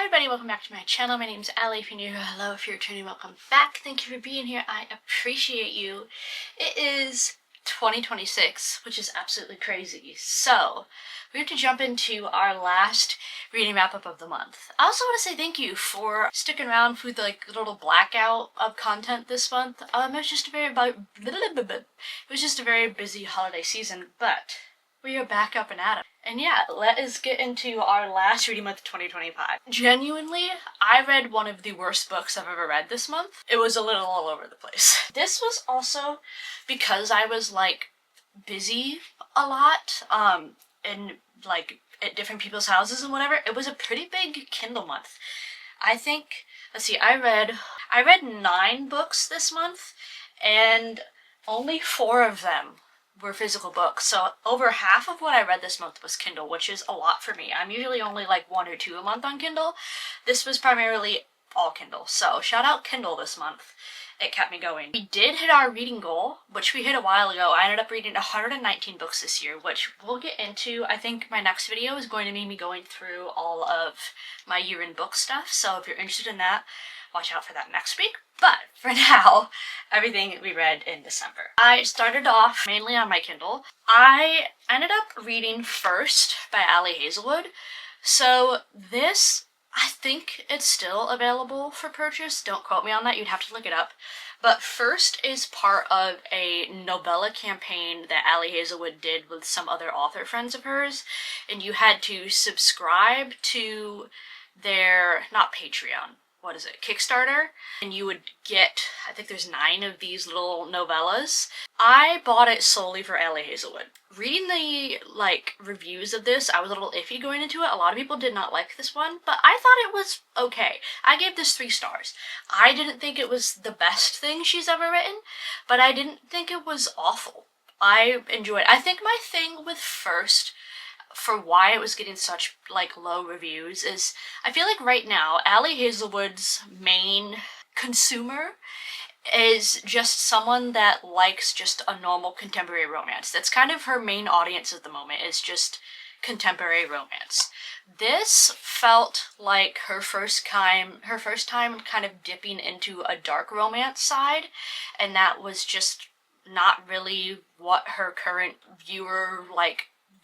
everybody, welcome back to my channel. My name is Allie. If you're new here, hello. If you're returning, welcome back. Thank you for being here. I appreciate you. It is 2026, which is absolutely crazy. So, we have to jump into our last reading wrap-up of the month. I also want to say thank you for sticking around for the little blackout of content this month. It was just a very busy holiday season, but we are back up and at it. And yeah, let us get into our last reading month of 2025. Genuinely, I read one of the worst books I've ever read this month. It was a little all over the place. This was also because I was busy a lot, and at different people's houses and whatever. It was a pretty big Kindle month. I think, let's see, I read 9 books this month, and only 4 of them were physical books. So over half of what I read this month was Kindle, which is a lot for me. I'm usually only 1 or 2 a month on Kindle. This was primarily all Kindle. So shout out Kindle this month. It kept me going. We did hit our reading goal, which we hit a while ago. I ended up reading 119 books this year, which we'll get into. I think my next video is going to be me going through all of my year-end book stuff. So if you're interested in that, watch out for that next week. But for now, everything we read in December. I started off mainly on my Kindle. I ended up reading First by Ali Hazelwood. So this, I think it's still available for purchase. Don't quote me on that, you'd have to look it up. But First is part of a novella campaign that Ali Hazelwood did with some other author friends of hers. And you had to subscribe to their, not Patreon, what is it, Kickstarter, and you would get, I think there's 9 of these little novellas. I bought it solely for Ali Hazelwood. Reading the, reviews of this, I was a little iffy going into it. A lot of people did not like this one, but I thought it was okay. I gave this 3 stars. I didn't think it was the best thing she's ever written, but I didn't think it was awful. I enjoyed it. I think my thing with First, for why it was getting such low reviews, is I feel like right now Ali Hazelwood's main consumer is just someone that likes just a normal contemporary romance. That's kind of her main audience at the moment, is just contemporary romance. This felt like her first time kind of dipping into a dark romance side, and that was just not really what her current viewer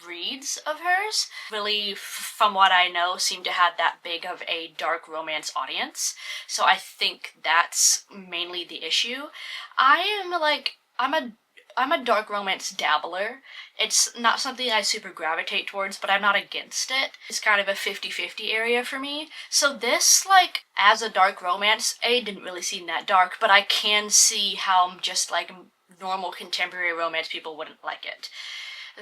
reads of hers really, from what I know, seem to have that big of a dark romance audience. So I think that's mainly the issue. I'm a dark romance dabbler. It's not something I super gravitate towards, but I'm not against it. It's kind of a 50-50 area for me. So this, as a dark romance, didn't really seem that dark, but I can see how just normal contemporary romance people wouldn't like it.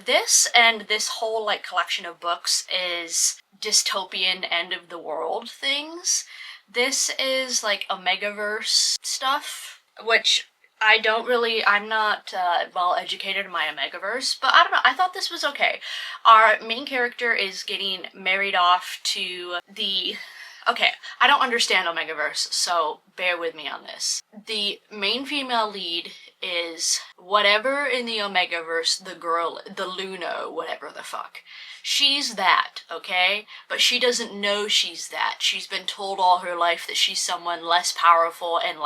This and this whole collection of books is dystopian end of the world things. This is Omegaverse stuff, which I'm not well educated in my Omegaverse, but I don't know, I thought this was okay. Our main character is getting married off to okay, I don't understand Omegaverse, so bear with me on this. The main female lead is whatever in the Omegaverse, the girl, the Luna, whatever the fuck. She's that, okay? But she doesn't know she's that. She's been told all her life that she's someone less powerful and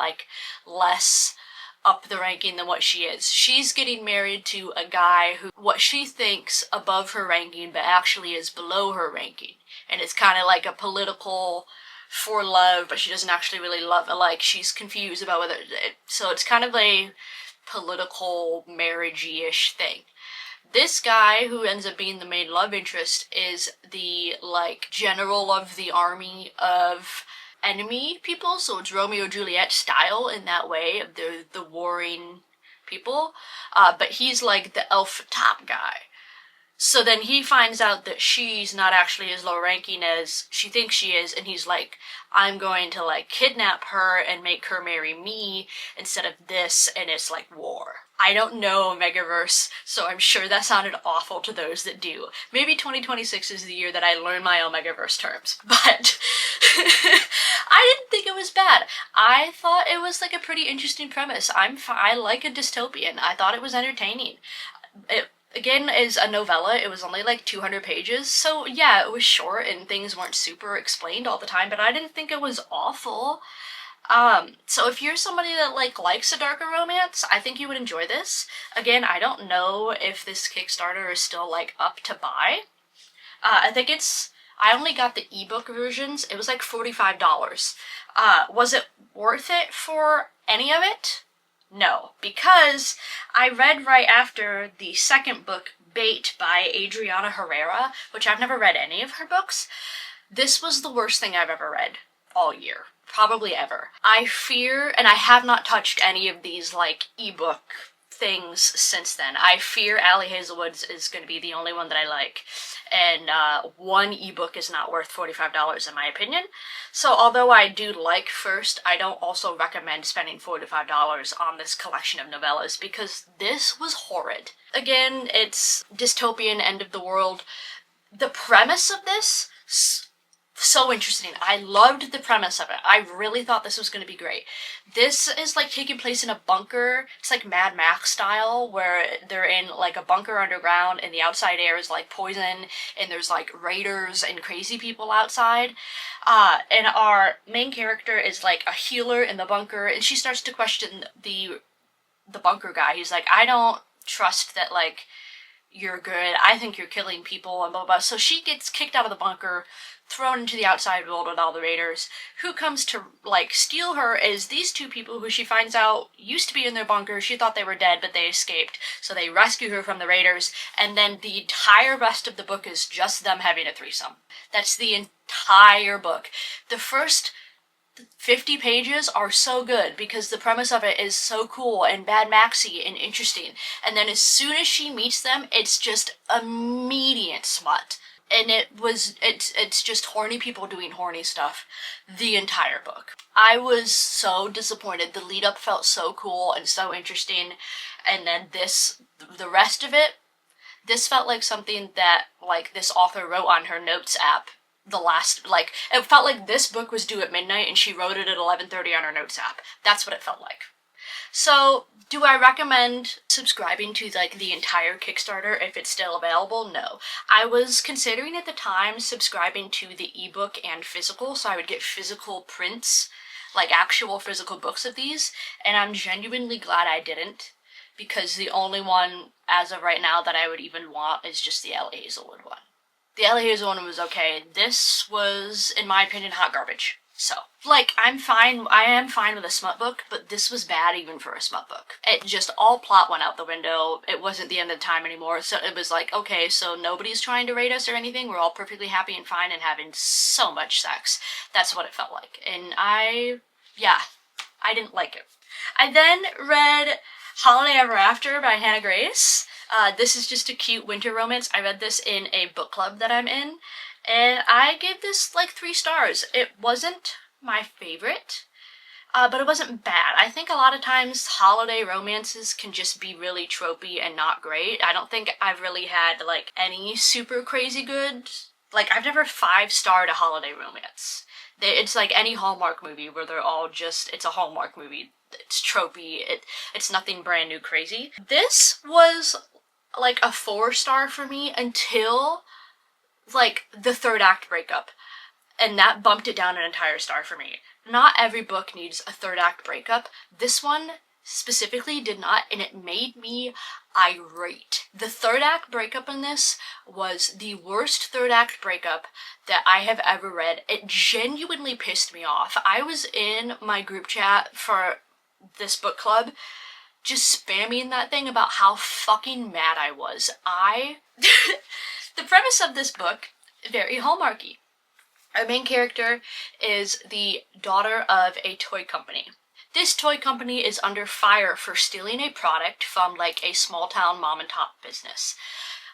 less up the ranking than what she is. She's getting married to a guy who, what she thinks above her ranking, but actually is below her ranking. And it's kind of like a political for love, but she doesn't actually really love it. She's confused about whether so it's kind of a political marriagey-ish thing. This guy, who ends up being the main love interest, is the general of the army of enemy people, so it's Romeo and Juliet style in that way, the warring people, but he's the elf top guy. So then he finds out that she's not actually as low ranking as she thinks she is, and he's I'm going to kidnap her and make her marry me instead of this, and it's war. I don't know Omegaverse, so I'm sure that sounded awful to those that do. Maybe 2026 is the year that I learn my Omegaverse terms, but I didn't think it was bad. I thought it was a pretty interesting premise. I like a dystopian. I thought it was entertaining. again, is a novella. It was only like 200 pages, so yeah, it was short and things weren't super explained all the time, but I didn't think it was awful. So if you're somebody that likes a darker romance, I think you would enjoy this. Again, I don't know if this Kickstarter is still up to buy. I only got the ebook versions. It was like $45. Was it worth it for any of it? No, because I read right after the second book, Bait by Adriana Herrera, which I've never read any of her books. This was the worst thing I've ever read all year. Probably ever. I fear, and I have not touched any of these ebook things since then. I fear Allie Hazelwood's is going to be the only one that I like. And one ebook is not worth $45 in my opinion. So although I do like First, I don't also recommend spending $45 on this collection of novellas because this was horrid. Again, it's dystopian end of the world. The premise of this, so interesting. I loved the premise of it. I really thought this was going to be great. This is taking place in a bunker. It's like Mad Max style, where they're in a bunker underground and the outside air is poison and there's raiders and crazy people outside. And our main character is a healer in the bunker, and she starts to question the bunker guy. He's like, I don't trust that you're good. I think you're killing people and blah, blah, blah. So she gets kicked out of the bunker, thrown into the outside world with all the raiders. Who comes to steal her is these two people who she finds out used to be in their bunker. She thought they were dead, but they escaped. So they rescue her from the raiders, and then the entire rest of the book is just them having a threesome. That's the entire book. The first 50 pages are so good because the premise of it is so cool and Mad Maxy and interesting. And then as soon as she meets them, it's just immediate smut. And it's just horny people doing horny stuff the entire book. I was so disappointed. The lead up felt so cool and so interesting. And then the rest of it, this felt like something that this author wrote on her notes app. It felt like this book was due at midnight and she wrote it at 11:30 on her notes app. That's what it felt like. So, do I recommend subscribing to the entire Kickstarter if it's still available? No. I was considering at the time subscribing to the ebook and physical, so I would get physical prints, actual physical books of these, and I'm genuinely glad I didn't, because the only one as of right now that I would even want is just the Allie Hazelwood one. The Allie Hazelwood one was okay. This was, in my opinion, hot garbage. So, I am fine with a smut book, but this was bad even for a smut book. It just, all plot went out the window. It wasn't the end of the time anymore, so it was okay, so nobody's trying to raid us or anything. We're all perfectly happy and fine and having so much sex. That's what it felt like. And I didn't like it. I then read Holiday Ever After by Hannah Grace. This is just a cute winter romance. I read this in a book club that I'm in, and I gave this 3 stars. It wasn't my favorite, but it wasn't bad. I think a lot of times holiday romances can just be really tropey and not great. I don't think I've really had any super crazy good, I've never 5-starred a holiday romance. It's like any Hallmark movie where they're all just, it's a Hallmark movie. It's tropey, it's nothing brand new crazy. This was a 4-star for me until the third act breakup, and that bumped it down an entire star for me. Not every book needs a third act breakup. This one specifically did not, and it made me irate. The third act breakup in this was the worst third act breakup that I have ever read. It genuinely pissed me off. I was in my group chat for this book club just spamming that thing about how fucking mad I was. The premise of this book, very Hallmarky. Our main character is the daughter of a toy company. This toy company is under fire for stealing a product from a small town mom and pop business.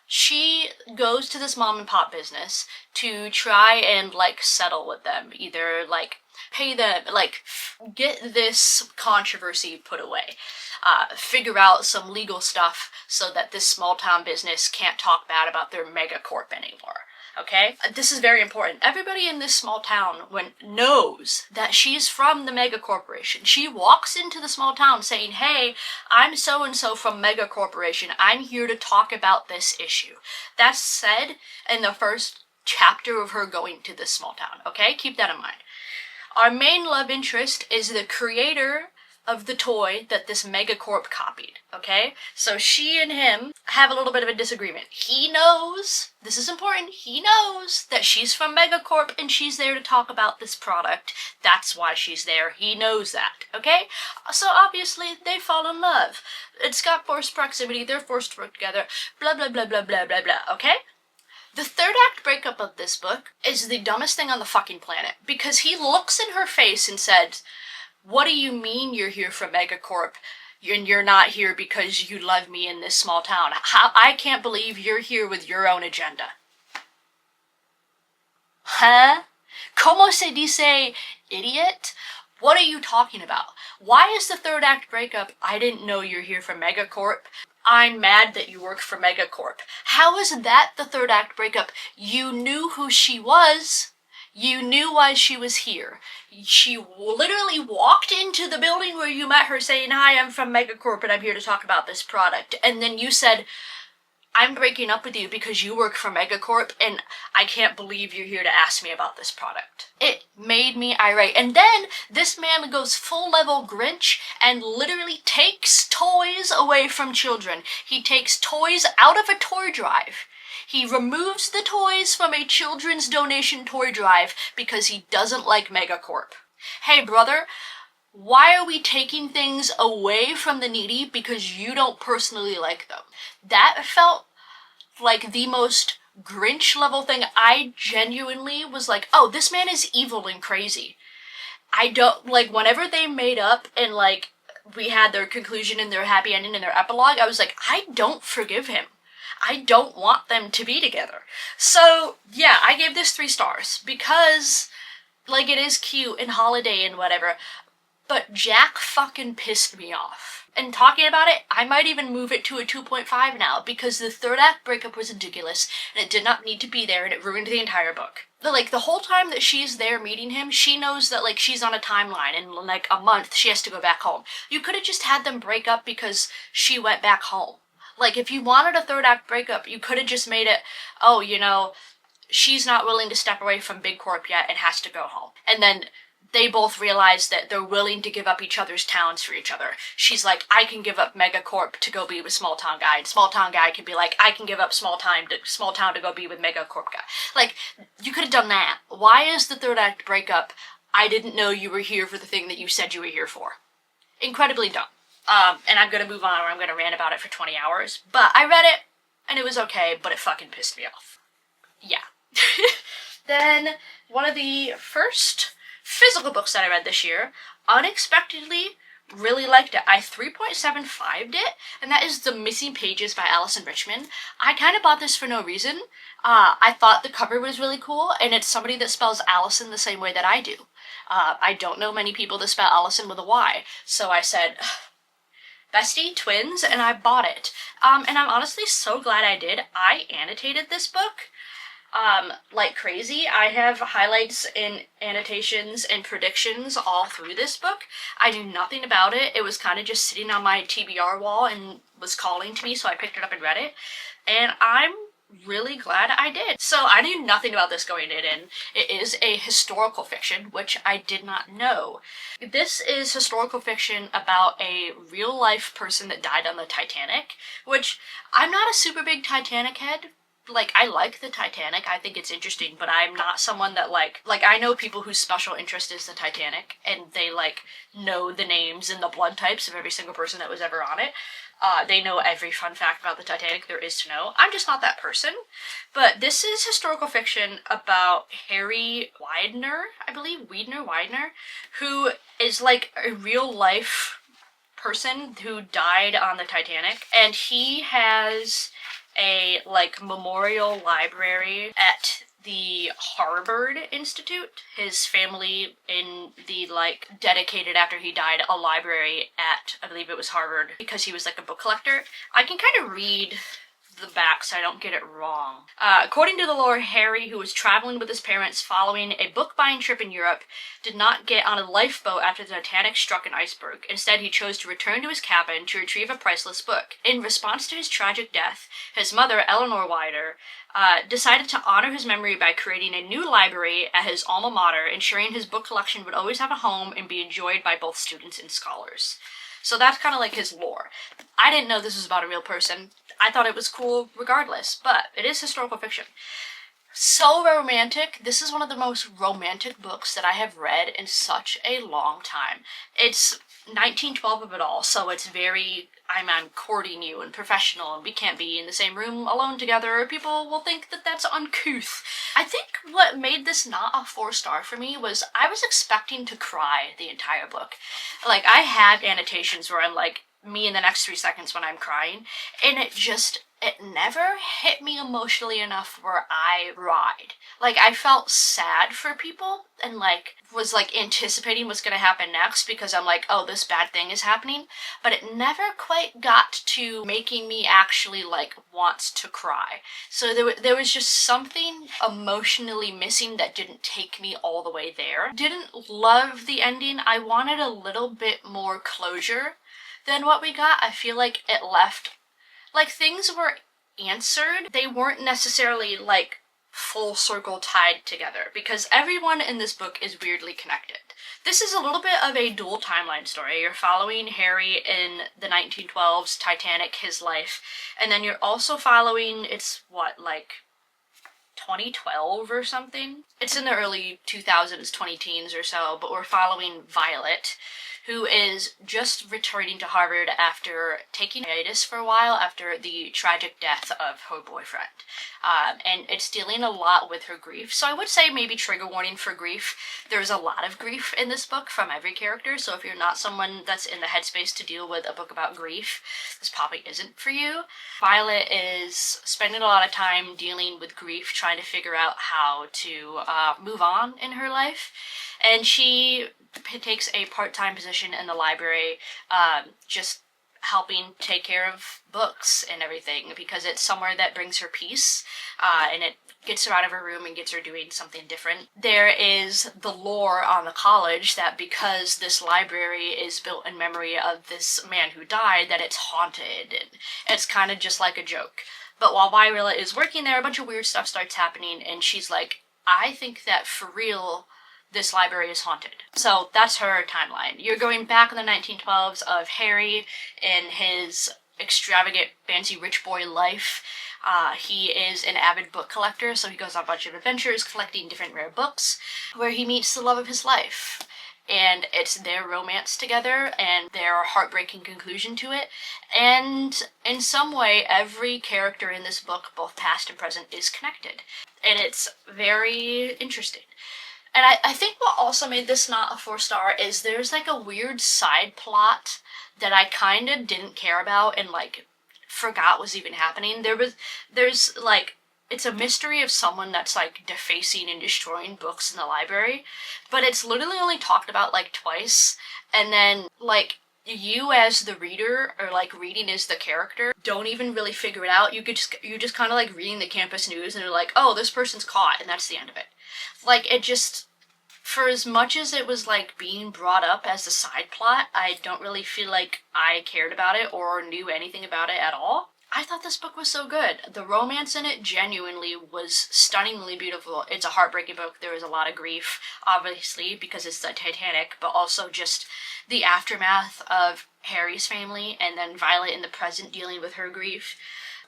She goes to this mom and pop business to try and settle with them, either pay them, get this controversy put away. Figure out some legal stuff so that this small town business can't talk bad about their mega corp anymore. okay? This is very important. Everybody in this small town knows that she's from the mega corporation. She walks into the small town saying, hey, I'm so-and-so from mega corporation. I'm here to talk about this issue. That's said in the first chapter of her going to this small town, okay? Keep that in mind. Our main love interest is the creator of the toy that this megacorp copied, okay? So she and him have a little bit of a disagreement. He knows, this is important, he knows that she's from megacorp and she's there to talk about this product. That's why she's there. He knows that, okay? So obviously they fall in love. It's got forced proximity, they're forced to work together, blah, blah, blah, blah, blah, blah, blah, okay? The third act breakup of this book is the dumbest thing on the fucking planet, because he looks in her face and said, what do you mean you're here for megacorp and you're not here because you love me in this small town? I can't believe you're here with your own agenda. Huh? Como se dice, idiot? What are you talking about? Why is the third act breakup, I didn't know you're here for megacorp? I'm mad that you work for megacorp. How is that the third act breakup? You knew who she was. You knew why she was here. She literally walked into the building where you met her saying, hi, I'm from megacorp and I'm here to talk about this product. And then you said, I'm breaking up with you because you work for megacorp and I can't believe you're here to ask me about this product. It made me irate. And then this man goes full level Grinch and literally takes toys away from children. He takes toys out of a toy drive. He removes the toys from a children's donation toy drive because he doesn't like megacorp. Hey brother, why are we taking things away from the needy because you don't personally like them? That felt like the most Grinch level thing. I genuinely was like, oh, this man is evil and crazy. I don't, like, whenever they made up and, like, we had their conclusion and their happy ending and their epilogue, I was like, I don't forgive him. I don't want them to be together. So, yeah, I gave this 3 stars because, like, it is cute and holiday and whatever, but Jack fucking pissed me off. And talking about it, I might even move it to a 2.5 now because the third act breakup was ridiculous and it did not need to be there and it ruined the entire book. Like, the whole time that she's there meeting him, she knows that, like, she's on a timeline and, like, a month she has to go back home. You could have just had them break up because she went back home. Like, if you wanted a third act breakup, you could have just made it, oh, you know, she's not willing to step away from Big Corp yet and has to go home. And then they both realize that they're willing to give up each other's towns for each other. She's like, I can give up Megacorp to go be with Small Town Guy, and Small Town Guy can be like, I can give up Small Town to go be with Megacorp Guy. Like, you could have done that. Why is the third act breakup, I didn't know you were here for the thing that you said you were here for? Incredibly dumb. And I'm gonna move on or I'm gonna rant about it for 20 hours. But I read it, and it was okay, but it fucking pissed me off. Yeah. Then, one of the first physical books that I read this year, unexpectedly really liked it. I 3.75'd it, and that is The Missing Pages by Allison Richmond. I kind of bought this for no reason. I thought the cover was really cool, and it's somebody that spells Allison the same way that I do. I don't know many people that spell Allison with a Y, so I said, bestie, twins, and I bought it. And I'm honestly so glad I did. I annotated this book like crazy. I have highlights and annotations and predictions all through this book. I knew nothing about it. It was kind of just sitting on my TBR wall and was calling to me, so I picked it up and read it. And I'm really glad I did. So I knew nothing about this going in, and it is a historical fiction, which I did not know. This is historical fiction about a real-life person that died on the Titanic, which I'm not a super big Titanic head. Like, I like the Titanic, I think it's interesting, but I'm not someone that, like, I know people whose special interest is the Titanic, and they, like, know the names and the blood types of every single person that was ever on it. They know every fun fact about the Titanic there is to know. I'm just not that person. But this is historical fiction about Harry Widener, I believe, Widener, who is, like, a real-life person who died on the Titanic, and he has a, like, memorial library at the Harvard Institute. His family in the, like, dedicated after he died a library at, I believe it was Harvard, because he was, like, a book collector. I can kind of read the back so I don't get it wrong. According to the lore, Harry, who was traveling with his parents following a book-buying trip in Europe, did not get on a lifeboat after the Titanic struck an iceberg. Instead, he chose to return to his cabin to retrieve a priceless book. In response to his tragic death, his mother, Eleanor Wider, decided to honor his memory by creating a new library at his alma mater, ensuring his book collection would always have a home and be enjoyed by both students and scholars. So that's kind of like his lore. I didn't know this was about a real person. I thought it was cool regardless, but it is historical fiction. So romantic. This is one of the most romantic books that I have read in such a long time. It's 1912 of it all, so it's very, I'm courting you and professional, and we can't be in the same room alone together, or people will think that that's uncouth. I think what made this not a 4-star for me was I was expecting to cry the entire book. Like, I had annotations where I'm like, me in the next 3 seconds when I'm crying, and it never hit me emotionally enough where I cried. Like, I felt sad for people and like was like anticipating what's gonna happen next because I'm like, oh, this bad thing is happening, but it never quite got to making me actually like want to cry. So there was just something emotionally missing that didn't take me all the way there. Didn't love the ending. I wanted a little bit more closure than what we got. I feel like it left, like, things were answered. They weren't necessarily, like, full circle tied together, because everyone in this book is weirdly connected. This is a little bit of a dual timeline story. You're following Harry in the 1912s, Titanic, his life, and then you're also following, it's what, like 2012 or something? It's in the early 2000s, 20-teens or so, but we're following Violet, who is just returning to Harvard after taking a hiatus for a while after the tragic death of her boyfriend. And it's dealing a lot with her grief. So I would say maybe trigger warning for grief. There's a lot of grief in this book from every character, so if you're not someone that's in the headspace to deal with a book about grief, this probably isn't for you. Violet is spending a lot of time dealing with grief, trying to figure out how to move on in her life. And she takes a part-time position in the library, just helping take care of books and everything, because it's somewhere that brings her peace, and it gets her out of her room and gets her doing something different. There is the lore on the college that because this library is built in memory of this man who died, that it's haunted, and it's kind of just like a joke. But while Violet is working there, a bunch of weird stuff starts happening, and she's like, I think that for real, this library is haunted. So that's her timeline. You're going back in the 1912s of Harry in his extravagant, fancy rich boy life. He is an avid book collector, so he goes on a bunch of adventures collecting different rare books, where he meets the love of his life. And it's their romance together and their heartbreaking conclusion to it. And in some way, every character in this book, both past and present, is connected. And it's very interesting. And I think what also made this not a 4-star is there's like a weird side plot that I kind of didn't care about and like forgot was even happening. There's like, it's a mystery of someone that's like defacing and destroying books in the library, but it's literally only talked about like twice, and then like you as the reader, or like reading as the character, don't even really figure it out. You're just kind of like reading the campus news and you're like, oh, this person's caught, and that's the end of it. Like, it just, for as much as it was like being brought up as a side plot, I don't really feel like I cared about it or knew anything about it at all. I thought this book was so good. The romance in it genuinely was stunningly beautiful. It's a heartbreaking book. There is a lot of grief, obviously, because it's the Titanic, but also just the aftermath of Harry's family, and then Violet in the present dealing with her grief.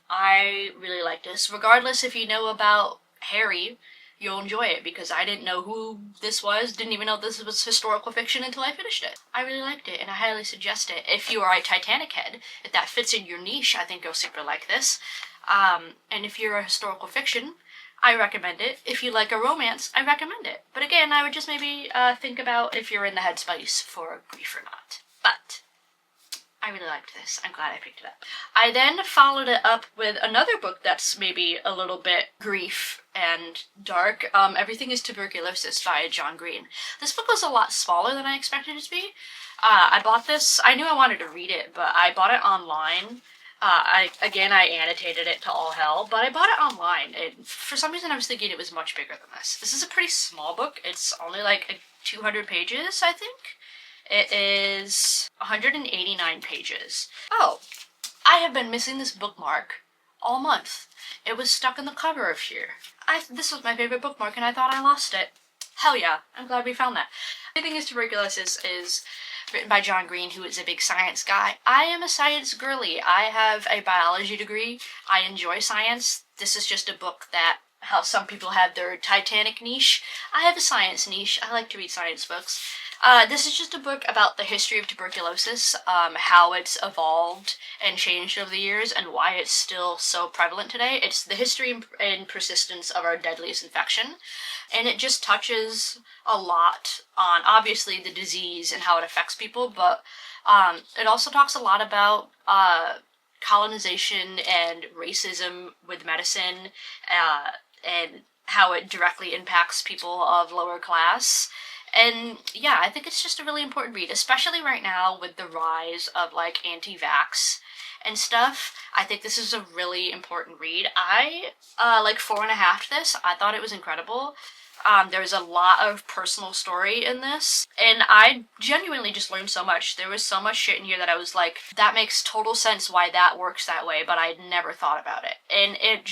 I really like this. Regardless if you know about Harry, you'll enjoy it, because I didn't know who this was, didn't even know this was historical fiction until I finished it. I really liked it, and I highly suggest it. If you are a Titanic head, if that fits in your niche, I think you'll super like this. And if you're a historical fiction, I recommend it. If you like a romance, I recommend it. But again, I would just maybe think about if you're in the headspace for grief or not. But I really liked this. I'm glad I picked it up. I then followed it up with another book that's maybe a little bit grief and dark. Everything is Tuberculosis by John Green. This book was a lot smaller than I expected it to be. I bought this, I knew I wanted to read it, but I bought it online I annotated it to all hell, but I bought it online, and for some reason I was thinking it was much bigger than this. This is a pretty small book. It's only like 200 pages, I think. It is 189 pages. Oh, I have been missing this bookmark all month. It was stuck in the cover of here. This was my favorite bookmark and I thought I lost it. Hell yeah, I'm glad we found that. The thing is, Tuberculosis is written by John Green, who is a big science guy. I am a science girly. I have a biology degree. I enjoy science. This is just a book that, how some people have their Titanic niche, I have a science niche. I like to read science books. This is just a book about the history of tuberculosis, how it's evolved and changed over the years, and why it's still so prevalent today. It's the history and persistence of our deadliest infection, and it just touches a lot on, obviously, the disease and how it affects people, but it also talks a lot about colonization and racism with medicine, and how it directly impacts people of lower class. And yeah, I think it's just a really important read, especially right now with the rise of like anti-vax and stuff. I think this is a really important read. I like 4.5 to this. I thought it was incredible. There's a lot of personal story in this, and I genuinely just learned so much. There was so much shit in here that I was like, that makes total sense why that works that way, but I'd never thought about it. And it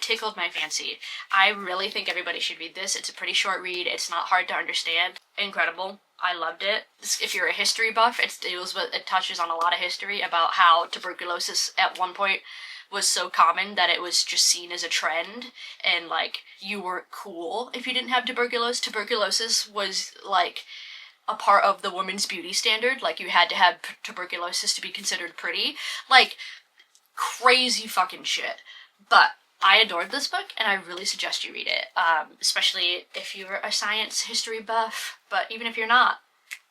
tickled my fancy. I really think everybody should read this. It's a pretty short read. It's not hard to understand. Incredible. I loved it. If you're a history buff, it touches on a lot of history about how tuberculosis at one point was so common that it was just seen as a trend, and like you weren't cool if you didn't have tuberculosis. Tuberculosis was like a part of the woman's beauty standard. Like you had to have tuberculosis to be considered pretty. Like crazy fucking shit. But I adored this book, and I really suggest you read it, especially if you're a science history buff. But even if you're not,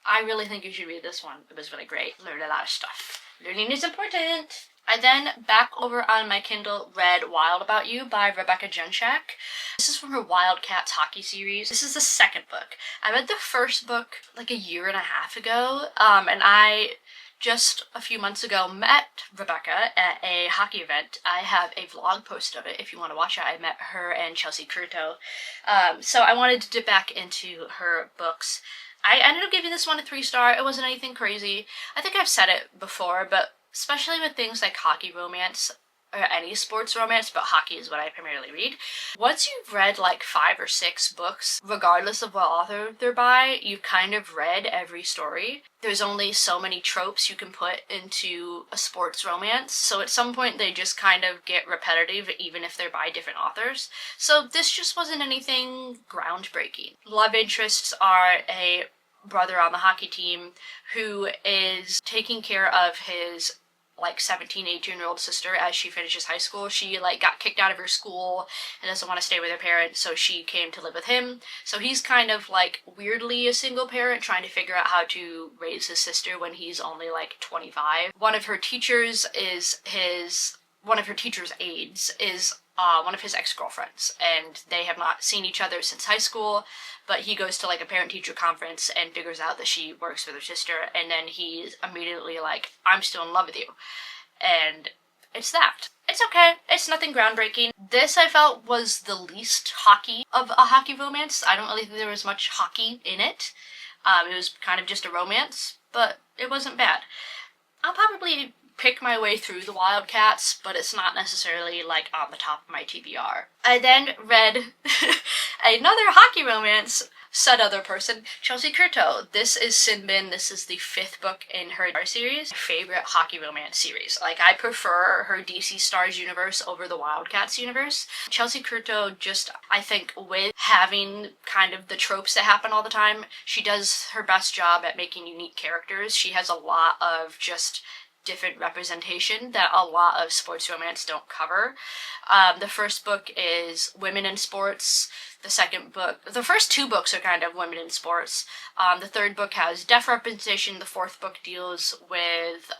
I really think you should read this one. It was really great. Learned a lot of stuff. Learning is important. I then, back over on my Kindle, read Wild About You by Rebecca Jenshak. This is from her Wildcats hockey series. This is the second book. I read the first book like 1.5 years ago, and I just a few months ago met Rebecca at a hockey event. I have a vlog post of it if you want to watch it. I met her and Chelsea Curto. So I wanted to dip back into her books. I ended up giving this one a 3-star. It wasn't anything crazy. I think I've said it before, but especially with things like hockey romance, or any sports romance, but hockey is what I primarily read. Once you've read like 5 or 6 books, regardless of what author they're by, you've kind of read every story. There's only so many tropes you can put into a sports romance, so at some point they just kind of get repetitive even if they're by different authors. So this just wasn't anything groundbreaking. Love interests are a brother on the hockey team who is taking care of his like 18-year-old sister as she finishes high school. She like got kicked out of her school and doesn't want to stay with her parents, so she came to live with him. So he's kind of like weirdly a single parent trying to figure out how to raise his sister when he's only like 25. One of her teachers' aides is one of his ex-girlfriends, and they have not seen each other since high school, but he goes to like a parent-teacher conference and figures out that she works with her sister, and then he's immediately like, I'm still in love with you. And it's that. It's okay. It's nothing groundbreaking. This, I felt, was the least hockey of a hockey romance. I don't really think there was much hockey in it. It was kind of just a romance, but it wasn't bad. I'll probably pick my way through the Wildcats, but it's not necessarily like on the top of my TBR. I then read another hockey romance, said other person, Chelsea Curto. This is Sinbin. This is the 5th book in her series. My favorite hockey romance series. Like, I prefer her DC Stars universe over the Wildcats universe. Chelsea Curto just, I think, with having kind of the tropes that happen all the time, she does her best job at making unique characters. She has a lot of just different representation that a lot of sports romance don't cover. The first book is Women in Sports. The first 2 books are kind of women in sports. The 3rd book has deaf representation. The 4th book deals with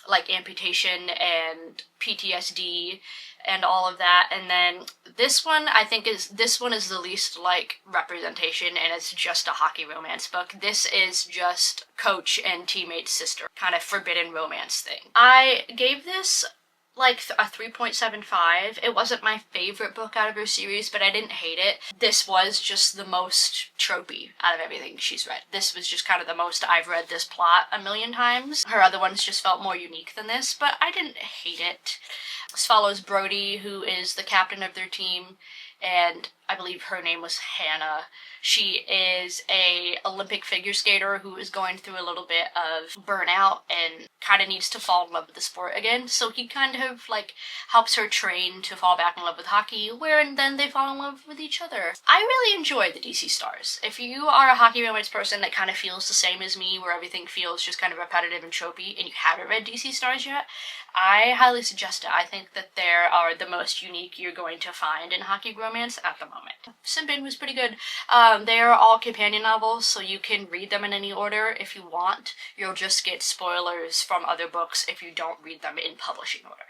like amputation and PTSD and all of that. And then this one, I think is the least like representation, and it's just a hockey romance book. This is just coach and teammate's sister, kind of forbidden romance thing. I gave this like a 3.75. It wasn't my favorite book out of her series, but I didn't hate it. This was just the most tropey out of everything she's read. This was just kind of the most I've read this plot a million times. Her other ones just felt more unique than this, but I didn't hate it. This follows Brody, who is the captain of their team, and I believe her name was Hannah. She is a Olympic figure skater who is going through a little bit of burnout and kind of needs to fall in love with the sport again. So he kind of like helps her train to fall back in love with hockey, where and then they fall in love with each other. I really enjoy the DC Stars. If you are a hockey romance person that kind of feels the same as me, where everything feels just kind of repetitive and tropey, and you haven't read DC Stars yet, I highly suggest it. I think that they are the most unique you're going to find in hockey romance at the moment. Simbin was pretty good. They are all companion novels, so you can read them in any order if you want. You'll just get spoilers from other books if you don't read them in publishing order.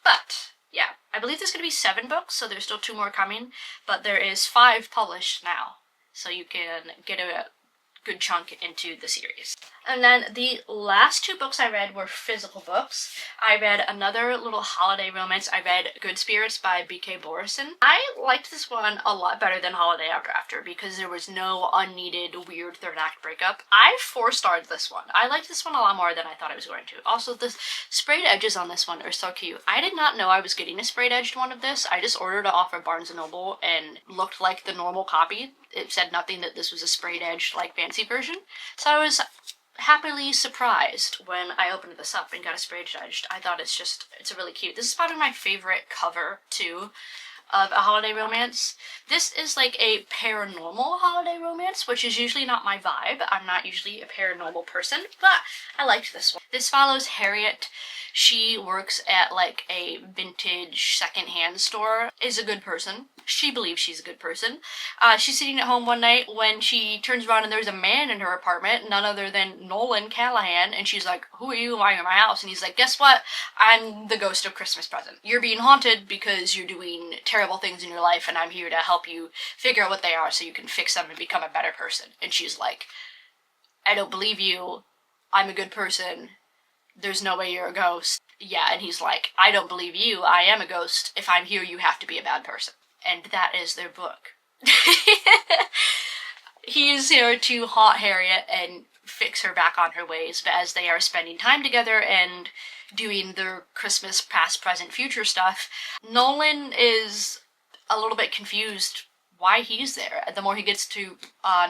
But yeah, I believe there's going to be 7 books, so there's still 2 more coming, but there is 5 published now, so you can get a good chunk into the series. And then the last 2 books I read were physical books. I read another little holiday romance. I read Good Spirits by B.K. Borison. I liked this one a lot better than Holiday After because there was no unneeded weird third act breakup. I 4-starred this one. I liked this one a lot more than I thought I was going to. Also, the sprayed edges on this one are so cute. I did not know I was getting a sprayed edged one of this. I just ordered it off of Barnes & Noble and looked like the normal copy. It said nothing that this was a sprayed edged like fancy version. So I was happily surprised when I opened this up and got a sprayed edged. I thought it's a really cute. This is probably my favorite cover too of a holiday romance. This is like a paranormal holiday romance, which is usually not my vibe. I'm not usually a paranormal person, but I liked this one. This follows Harriet. She works at like a vintage secondhand store, is a good person. She believes she's a good person. She's sitting at home one night when she turns around and there's a man in her apartment, none other than Nolan Callahan, and she's like, "Who are you? Why are you in my house?" And he's like, "Guess what? I'm the ghost of Christmas present. You're being haunted because you're doing terrible things in your life, and I'm here to help you figure out what they are so you can fix them and become a better person." And she's like, "I don't believe you. I'm a good person. There's no way you're a ghost." Yeah, and he's like, "I don't believe you. I am a ghost. If I'm here, you have to be a bad person." And that is their book. He is here to haunt Harriet and fix her back on her ways, but as they are spending time together and doing their Christmas past, present, future stuff, Nolan is a little bit confused why he's there. The more he gets to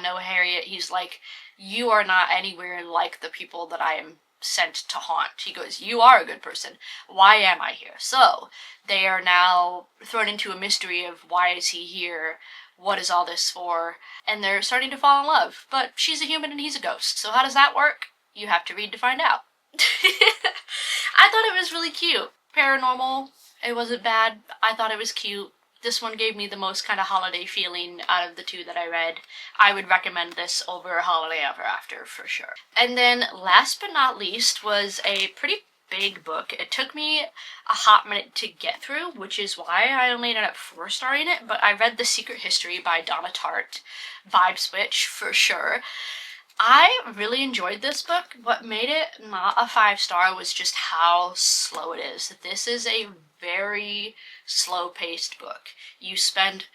know Harriet, he's like, "You are not anywhere like the people that I am sent to haunt." He goes, "You are a good person. Why am I here?" So they are now thrown into a mystery of why is he here? What is all this for? And they're starting to fall in love. But she's a human and he's a ghost. So how does that work? You have to read to find out. I thought it was really cute. Paranormal. It wasn't bad. I thought it was cute. This one gave me the most kind of holiday feeling out of the 2 that I read. I would recommend this over Holiday Ever After for sure. And then last but not least was a pretty big book. It took me a hot minute to get through, which is why I only ended up 4-starring it, but I read The Secret History by Donna Tartt. Vibe switch for sure. I really enjoyed this book. What made it not a 5-star was just how slow it is. This is a very slow-paced book. You spend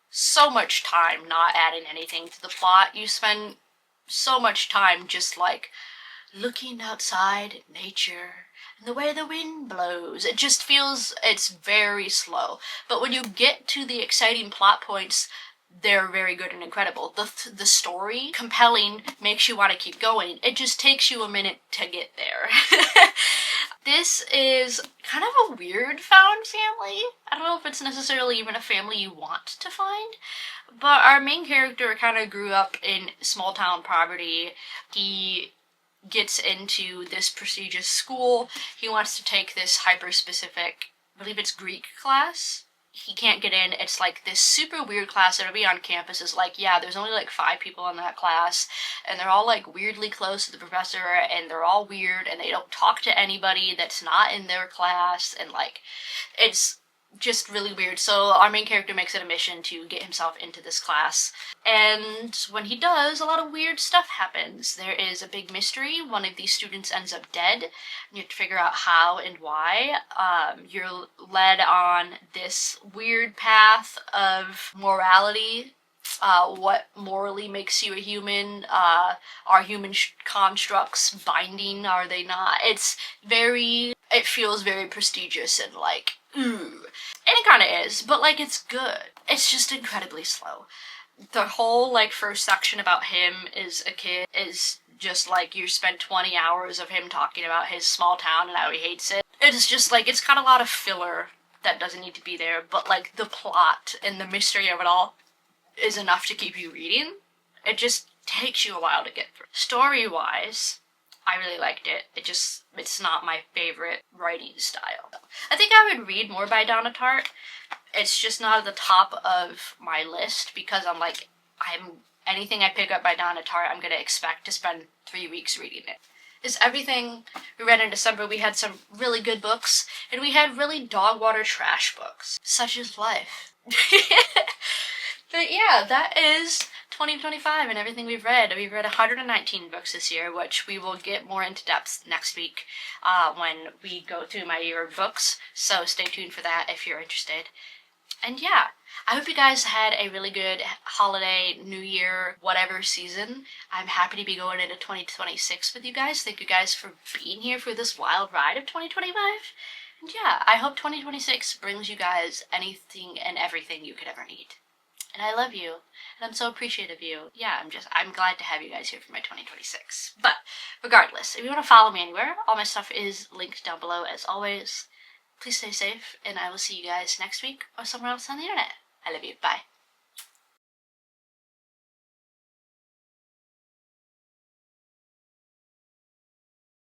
so much time not adding anything to the plot. You spend so much time just like looking outside at nature and the way the wind blows. It just feels it's very slow. But when you get to the exciting plot points, they're very good and incredible. The story, compelling, makes you want to keep going. It just takes you a minute to get there. This is kind of a weird found family. I don't know if it's necessarily even a family you want to find, but our main character kind of grew up in small town poverty. He gets into this prestigious school. He wants to take this hyper-specific, I believe it's Greek class. He can't get in. It's like this super weird class. Everybody on campus is like, yeah, there's only like 5 people in that class, and they're all like weirdly close to the professor, and they're all weird, and they don't talk to anybody that's not in their class, and like, it's just really weird. So our main character makes it a mission to get himself into this class, and when he does, a lot of weird stuff happens. There is a big mystery. One of these students ends up dead. You have to figure out how and why. You're led on this weird path of morality. What morally makes you a human? Are human constructs binding? Are they not? It feels very prestigious and like, ooh. And it kind of is, but like it's good. It's just incredibly slow. The whole like first section about him as a kid is just like you spend 20 hours of him talking about his small town and how he hates it. It's just like, it's got a lot of filler that doesn't need to be there, but like the plot and the mystery of it all is enough to keep you reading. It just takes you a while to get through. Story-wise, I really liked it. It's not my favorite writing style. I think I would read more by Donna Tartt. It's just not at the top of my list because anything I pick up by Donna Tartt, I'm gonna expect to spend 3 weeks reading it. Is everything we read in December. We had some really good books, and we had really dog water trash books. Such is life. But yeah, that is 2025 and everything we've read. We've read 119 books this year, which we will get more into depth next week when we go through my year of books. So stay tuned for that if you're interested. And yeah, I hope you guys had a really good holiday, New Year, whatever season. I'm happy to be going into 2026 with you guys. Thank you guys for being here for this wild ride of 2025. And yeah, I hope 2026 brings you guys anything and everything you could ever need. And I love you, and I'm so appreciative of you. Yeah, I'm glad to have you guys here for my 2026. But regardless, if you want to follow me anywhere, all my stuff is linked down below as always. Please stay safe, and I will see you guys next week or somewhere else on the internet. I love you. Bye.